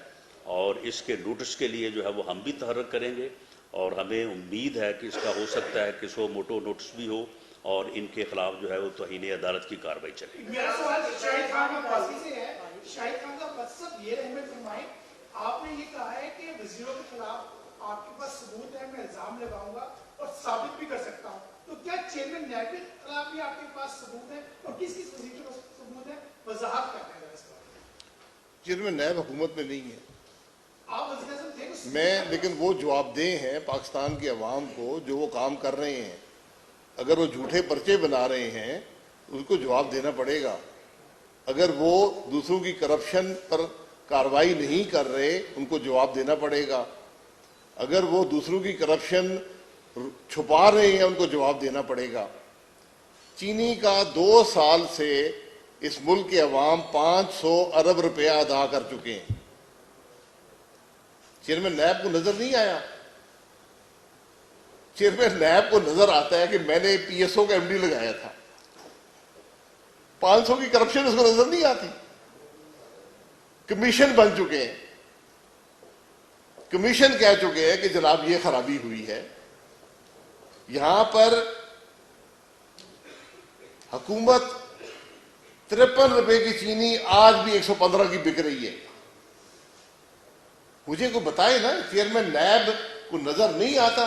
اور اس کے نوٹس کے لیے جو ہے وہ ہم بھی تحرک کریں گے، اور ہمیں امید ہے کہ اس کا ہو سکتا ہے کہ سو موٹو نوٹس بھی ہو اور ان کے خلاف جو ہے وہ توہین عدالت کی کارروائی چلے. میرا سوال شاہد خان عباسی سے ہے. شاہد خان صاحب مقصد یہ رحمت فرمائیں، آپ نے یہ کہا ہے کہ وزیروں کے خلاف آپ کے پاس ثبوت ہے، میں الزام لگاؤں گا اور ثابت بھی کر سکتا ہوں، تو کیا چیئرمین نیب کے خلاف بھی آپ کے پاس ثبوت ہے اور کس کس وزیر کے پاس ثبوت ہے؟ وضاحت کرتے ہیں اس بارے. چیئرمین نیب حکومت میں نہیں ہے آپ وزیر اعظم تھے تو میں، لیکن وہ جواب دہ ہیں پاکستان کی عوام کو جو وہ کام کر رہے ہیں. اگر وہ جھوٹے پرچے بنا رہے ہیں ان کو جواب دینا پڑے گا. اگر وہ دوسروں کی کرپشن پر کارروائی نہیں کر رہے ان کو جواب دینا پڑے گا. اگر وہ دوسروں کی کرپشن چھپا رہے ہیں ان کو جواب دینا پڑے گا. چینی کا 2 سال سے اس ملک کے عوام 500 ارب روپیہ ادا کر چکے ہیں. چیئرمین نیب کو نظر نہیں آیا؟ چیئرمین نیب کو نظر آتا ہے کہ میں نے پی ایس او کا ایم ڈی لگایا تھا. 500 کی کرپشن اس کو نظر نہیں آتی. کمیشن بن چکے ہیں، کمیشن کہہ چکے ہیں کہ جناب یہ خرابی ہوئی ہے. یہاں پر حکومت 53 روپے کی چینی آج بھی 115 کی بک رہی ہے. مجھے کوئی بتائے نا، چیئرمین نیب کو نظر نہیں آتا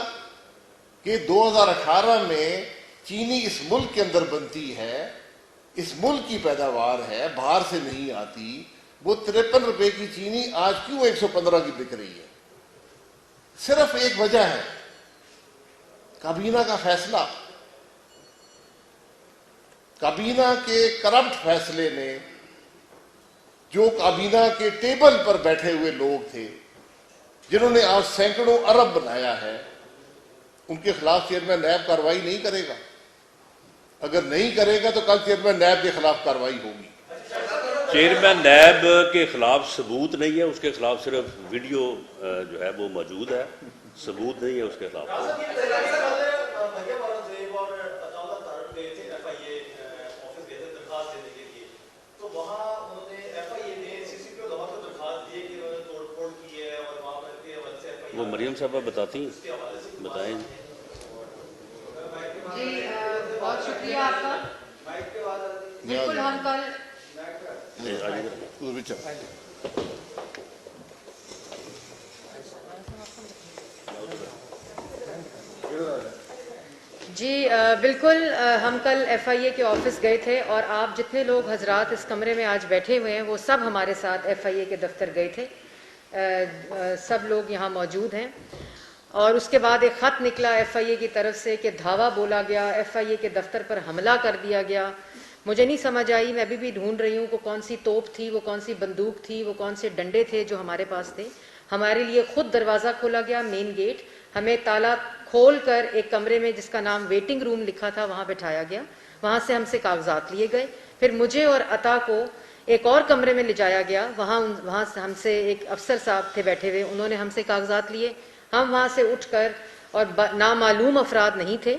کہ 2018 میں چینی اس ملک کے اندر بنتی ہے، اس ملک کی پیداوار ہے، باہر سے نہیں آتی. وہ 53 روپے کی چینی آج کیوں 115 کی بک رہی ہے؟ صرف ایک وجہ ہے، کابینہ کا فیصلہ. کابینہ کے کرپٹ فیصلے نے، جو کابینہ کے ٹیبل پر بیٹھے ہوئے لوگ تھے جنہوں نے آج سینکڑوں ارب بنایا ہے، ان کے خلاف چیئرمین نیب کارروائی نہیں کرے گا. اگر نہیں کرے گا تو کل چیئرمین نیب کے خلاف کارروائی ہوگی. چیئرمین نیب کے خلاف ثبوت نہیں ہے، اس کے خلاف صرف ویڈیو جو ہے وہ موجود ہے، ثبوت نہیں ہے اس کے خلاف. وہ مریم صاحبہ بتاتی ہیں، بتائیں. جی بہت شکریہ آپ کا. بالکل ہم کل جی بالکل ہم کل ایف آئی اے کے آفس گئے تھے اور آپ جتنے لوگ حضرات اس کمرے میں آج بیٹھے ہوئے ہیں وہ سب ہمارے ساتھ ایف آئی اے کے دفتر گئے تھے. سب لوگ یہاں موجود ہیں. اور اس کے بعد ایک خط نکلا ایف آئی اے کی طرف سے کہ دھاوا بولا گیا، ایف آئی اے کے دفتر پر حملہ کر دیا گیا. مجھے نہیں سمجھ آئی، میں ابھی بھی ڈھونڈ رہی ہوں کہ کون سی توپ تھی، وہ کون سی بندوق تھی، وہ کون سے ڈنڈے تھے جو ہمارے پاس تھے. ہمارے لیے خود دروازہ کھولا گیا، مین گیٹ، ہمیں تالا کھول کر ایک کمرے میں جس کا نام ویٹنگ روم لکھا تھا وہاں بٹھایا گیا. وہاں سے ہم سے کاغذات لیے گئے. پھر مجھے اور عطا کو ایک اور کمرے میں لے جایا گیا. وہاں ہم سے ایک افسر صاحب تھے بیٹھے ہوئے، انہوں نے ہم سے کاغذات لیے. ہم وہاں سے اٹھ کر، اور نامعلوم افراد نہیں تھے،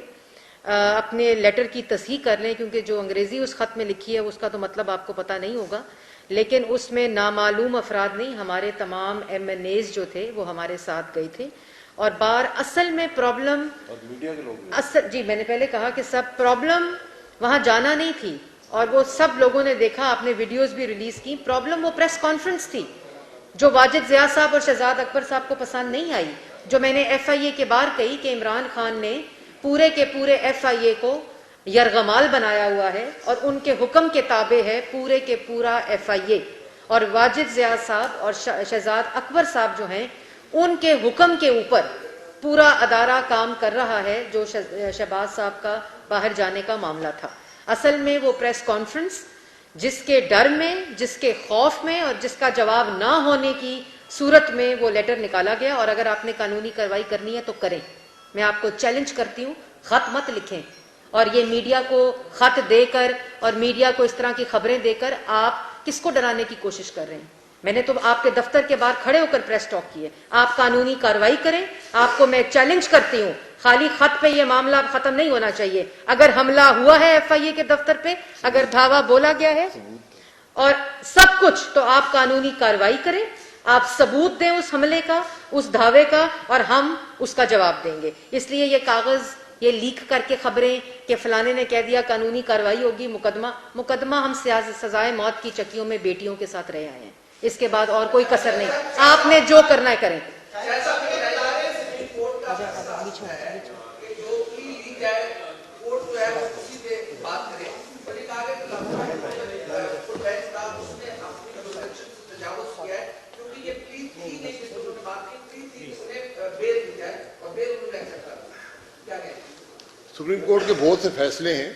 اپنے لیٹر کی تصحیح کر لیں کیونکہ جو انگریزی اس خط میں لکھی ہے اس کا تو مطلب آپ کو پتہ نہیں ہوگا، لیکن اس میں نامعلوم افراد نہیں، ہمارے تمام ایم این ایز جو تھے وہ ہمارے ساتھ گئے تھے. اور اصل میں پرابلم، جی میں نے پہلے کہا کہ سب پرابلم وہاں جانا نہیں تھی، اور وہ سب لوگوں نے دیکھا، آپ نے ویڈیوز بھی ریلیز کی. پرابلم وہ پریس کانفرنس تھی جو واجد ضیاء صاحب اور شہزاد اکبر صاحب کو پسند نہیں آئی، جو میں نے ایف آئی اے کے باہر کہی کہ عمران خان نے پورے کے پورے ایف آئی اے کو یرغمال بنایا ہوا ہے اور ان کے حکم کے تابع ہے پورے کے پورا ایف آئی اے. اور واجد ضیاء صاحب اور شہزاد اکبر صاحب جو ہیں ان کے حکم کے اوپر پورا ادارہ کام کر رہا ہے. جو شہباز صاحب کا باہر جانے کا معاملہ تھا، اصل میں وہ پریس کانفرنس جس کے ڈر میں، جس کے خوف میں اور جس کا جواب نہ ہونے کی صورت میں وہ لیٹر نکالا گیا. اور اگر آپ نے قانونی کارروائی کرنی ہے تو کریں. میں آپ کو چیلنج کرتی ہوں، خط مت لکھیں اور یہ میڈیا کو خط دے کر اور میڈیا کو اس طرح کی خبریں دے کر آپ کس کو ڈرانے کی کوشش کر رہے ہیں. میں نے تو آپ کے دفتر کے باہر کھڑے ہو کر پریس ٹاک کی ہے. آپ قانونی کارروائی کریں. آپ کو میں چیلنج کرتی ہوں، خالی خط پہ یہ معاملہ ختم نہیں ہونا چاہیے. اگر حملہ ہوا ہے ایف آئی اے کے دفتر پہ، اگر دھاوا بولا گیا ہے اور سب کچھ، تو آپ قانونی کارروائی کریں. آپ ثبوت دیں اس حملے کا, اس دعوے کا, اور ہم اس کا جواب دیں گے. اس لیے یہ کاغذ, یہ لیک کر کے خبریں کہ فلانے نے کہہ دیا قانونی کارروائی ہوگی, مقدمہ ہم سزائے موت کی چکیوں میں بیٹیوں کے ساتھ رہے آئے ہیں. اس کے بعد اور کوئی کسر نہیں. آپ نے جو کرنا ہے کریں. سپریم کورٹ کے بہت سے فیصلے ہیں,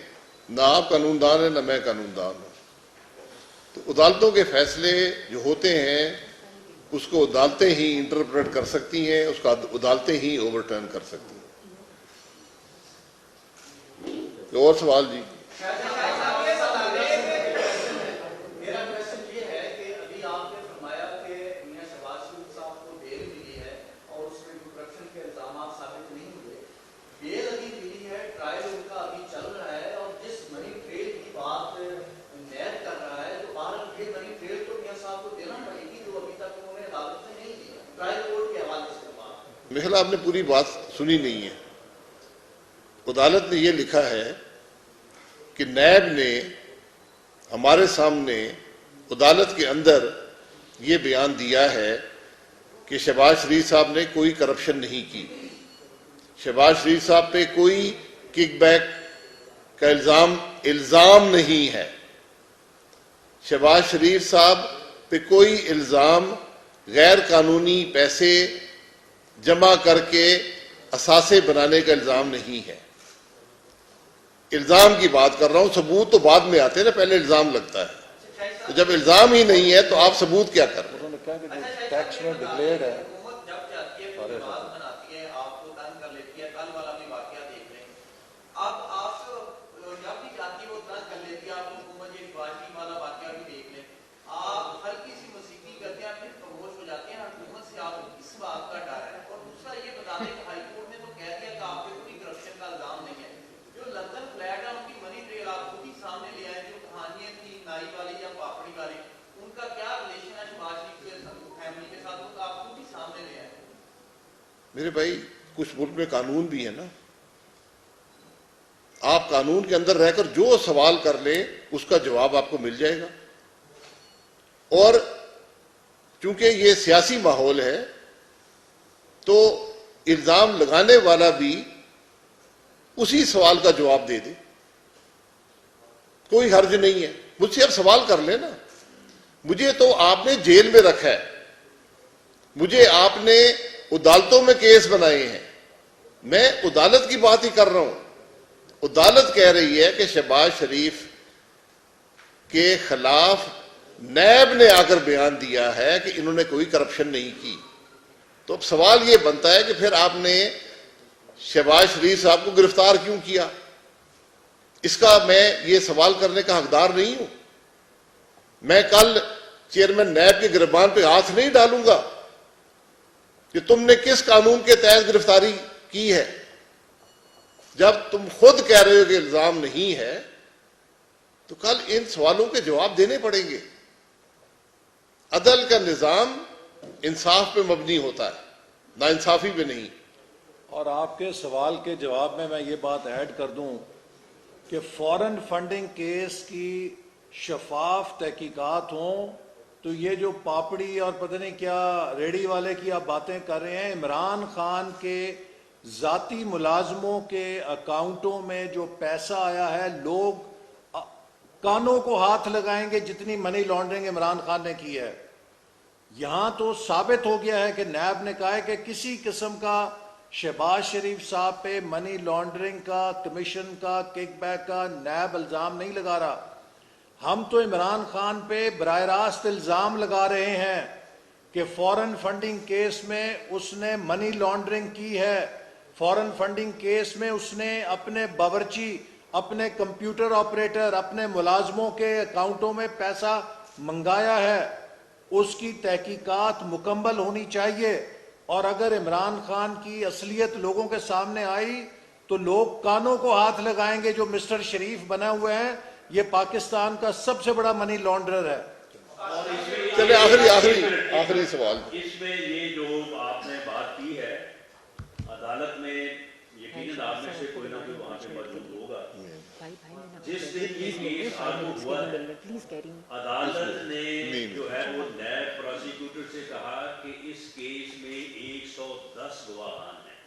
نہ آپ قانون دان ہیں نہ میں قانون دان ہوں. تو عدالتوں کے فیصلے جو ہوتے ہیں اس کو عدالتیں ہی انٹرپریٹ کر سکتی ہیں, اس کا عدالتیں ہی اوور ٹرن کر سکتی ہیں. اور سوال جی. میرا آپ نے پوری بات سنی نہیں ہے. عدالت نے یہ لکھا ہے کہ نیب نے ہمارے سامنے عدالت کے اندر یہ بیان دیا ہے کہ شہباز شریف صاحب نے کوئی کرپشن نہیں کی, شہباز شریف صاحب پہ کوئی کک بیک کا الزام نہیں ہے, شہباز شریف صاحب پہ کوئی الزام غیر قانونی پیسے جمع کر کے اثاثے بنانے کا الزام نہیں ہے. الزام کی بات کر رہا ہوں, ثبوت تو بعد میں آتے ہیں نا, پہلے الزام لگتا ہے. تو جب الزام ہی نہیں ہے تو آپ ثبوت کیا کر رہے ہیں؟ ٹیکس میں ڈکلیئرڈ ہے. میرے بھائی, کچھ ملک میں قانون بھی ہے نا, آپ قانون کے اندر رہ کر جو سوال کر لیں اس کا جواب آپ کو مل جائے گا. اور چونکہ یہ سیاسی ماحول ہے تو الزام لگانے والا بھی اسی سوال کا جواب دے دے, کوئی حرج نہیں ہے. مجھ سے اب سوال کر لیں نا, مجھے تو آپ نے جیل میں رکھا ہے, مجھے آپ نے عدالتوں میں کیس بنائے ہیں, میں عدالت کی بات ہی کر رہا ہوں. عدالت کہہ رہی ہے کہ شہباز شریف کے خلاف نیب نے آ کر بیان دیا ہے کہ انہوں نے کوئی کرپشن نہیں کی. تو اب سوال یہ بنتا ہے کہ پھر آپ نے شہباز شریف صاحب کو گرفتار کیوں کیا؟ اس کا میں یہ سوال کرنے کا حقدار نہیں ہوں. میں کل چیئرمین نیب کے گربان پہ ہاتھ نہیں ڈالوں گا کہ تم نے کس قانون کے تحت گرفتاری کی ہے. جب تم خود کہہ رہے ہو کہ الزام نہیں ہے تو کل ان سوالوں کے جواب دینے پڑیں گے. عدل کا نظام انصاف پہ مبنی ہوتا ہے, نا انصافی پہ نہیں. اور آپ کے سوال کے جواب میں یہ بات ایڈ کر دوں کہ فورن فنڈنگ کیس کی شفاف تحقیقات ہوں تو یہ جو پاپڑی اور پتہ نہیں کیا ریڑی والے کی آپ باتیں کر رہے ہیں, عمران خان کے ذاتی ملازموں کے اکاؤنٹوں میں جو پیسہ آیا ہے, لوگ کانوں کو ہاتھ لگائیں گے جتنی منی لانڈرنگ عمران خان نے کی ہے. یہاں تو ثابت ہو گیا ہے کہ نیب نے کہا ہے کہ کسی قسم کا شہباز شریف صاحب پہ منی لانڈرنگ کا, کمیشن کا, کک بیک کا نیب الزام نہیں لگا رہا. ہم تو عمران خان پہ براہ راست الزام لگا رہے ہیں کہ فورن فنڈنگ کیس میں اس نے منی لانڈرنگ کی ہے, فورن فنڈنگ کیس میں اس نے اپنے باورچی, اپنے کمپیوٹر آپریٹر, اپنے ملازموں کے اکاؤنٹوں میں پیسہ منگایا ہے. اس کی تحقیقات مکمل ہونی چاہیے. اور اگر عمران خان کی اصلیت لوگوں کے سامنے آئی تو لوگ کانوں کو ہاتھ لگائیں گے جو مسٹر شریف بنے ہوئے ہیں, یہ پاکستان کا سب سے بڑا منی لانڈرر ہے. چلے آخری سوال. اس میں یہ جو آپ نے بات کی ہے عدالت میں یقیناً آپ میں سے کوئی نہ کوئی وہاں سے موجود ہوگا. جس دن یہ کیس آگے ہوا ہے عدالت نے جو ہے وہ نیب پروسیکیوٹر سے کہا کہ اس کیس میں 110 گواہان ہیں.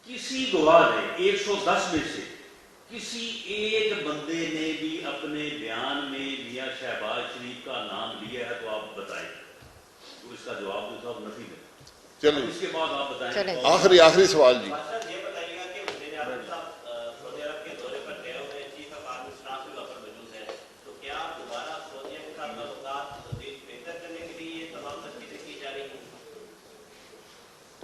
کسی گواہ نے 110 میں سے کسی ایک بندے نے بھی اپنے بیان میں میاں شہباز شریف کا نام لیا ہے تو آپ بتائیں. تو اس کا جواب تو صاحب نفی ہے. چلو اس کے بعد آپ بتائیں. آخری سوال جی. یہ بتائیے گا کہ وزیر اعظم صاحب سعودی عرب کے دورے پر گئے ہوئے چیف آف آرمی اسٹاف بھی وہاں پر موجود ہے, تو کیا دوبارہ سعودیہ کے ساتھ تعلقات بہتر کرنے کے لیے یہ تمام تجویزیں کی جا رہی ہیں؟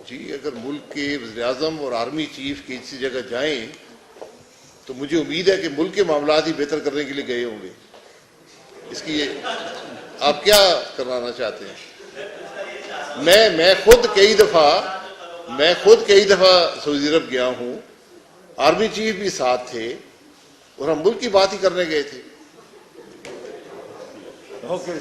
جی اگر ملک کے وزیر اعظم اور آرمی چیف کسی جگہ جائیں تو مجھے امید ہے کہ ملک کے معاملات ہی بہتر کرنے کے لیے گئے ہوں گے. اس کی آپ کیا کرانا چاہتے ہیں؟ میں خود کئی دفعہ سعودی عرب گیا ہوں, آرمی چیف بھی ساتھ تھے اور ہم ملک کی بات ہی کرنے گئے تھے. اوکے.